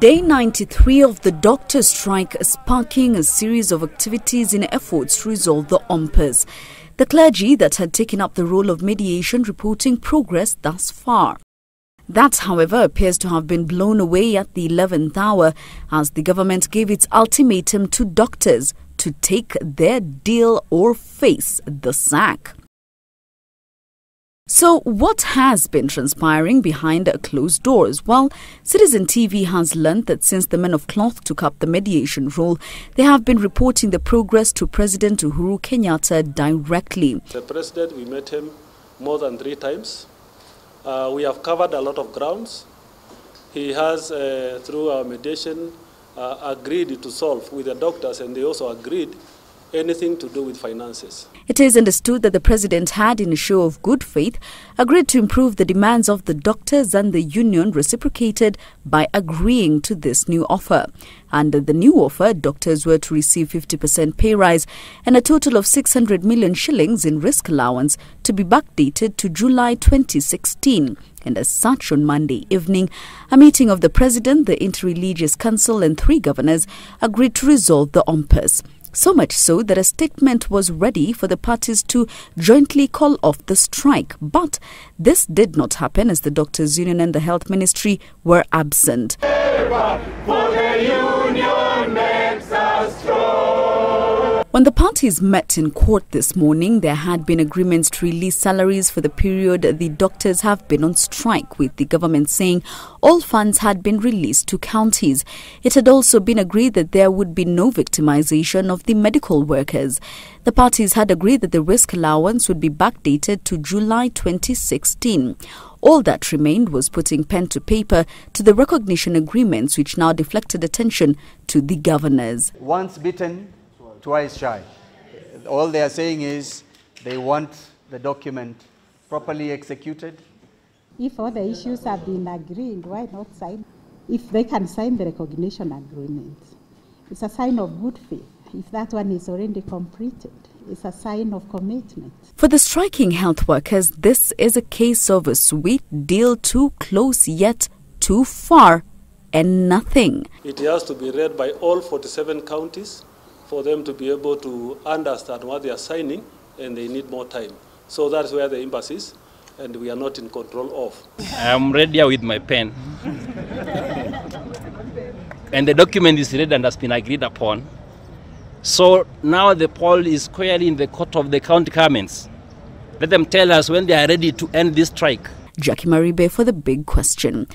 Day 93 of the doctors' strike is sparking a series of activities in efforts to resolve the impasse. The clergy that had taken up the role of mediation reporting progress thus far. That, however, appears to have been blown away at the 11th hour as the government gave its ultimatum to doctors to take their deal or face the sack. So, what has been transpiring behind closed doors? Well, Citizen TV has learned that since the men of cloth took up the mediation role, they have been reporting the progress to President Uhuru Kenyatta directly. The President, we met him more than 3 times. We have covered a lot of grounds. He has, through our mediation, agreed to solve with the doctors, and they also agreed anything to do with finances. It is understood that the President had, in a show of good faith, agreed to improve the demands of the doctors, and the union reciprocated by agreeing to this new offer. Under the new offer, doctors were to receive 50% pay rise and a total of 600 million shillings in risk allowance to be backdated to July 2016. And as such, on Monday evening, a meeting of the President, the Interreligious Council and 3 governors agreed to resolve the impasse. So much so that a statement was ready for the parties to jointly call off the strike. But this did not happen as the Doctors' Union and the Health Ministry were absent. When the parties met in court this morning, there had been agreements to release salaries for the period the doctors have been on strike, with the government saying all funds had been released to counties. It had also been agreed that there would be no victimization of the medical workers. The parties had agreed that the risk allowance would be backdated to July 2016. All that remained was putting pen to paper to the recognition agreements, which now deflected attention to the governors. Once bitten, twice shy. All they are saying is they want the document properly executed. If all the issues have been agreed, why not sign? If they can sign the recognition agreement, it's a sign of good faith. If that one is already completed, it's a sign of commitment. For the striking health workers, this is a case of a sweet deal too close yet too far and nothing. It has to be read by all 47 counties for them to be able to understand what they are signing, and they need more time. So that's where the impasse is, and we are not in control of. I'm ready with my pen. And the document is read and has been agreed upon. So now the ball is squarely in the court of the county governments. Let them tell us when they are ready to end this strike. Jacky Maribe for The Big Question.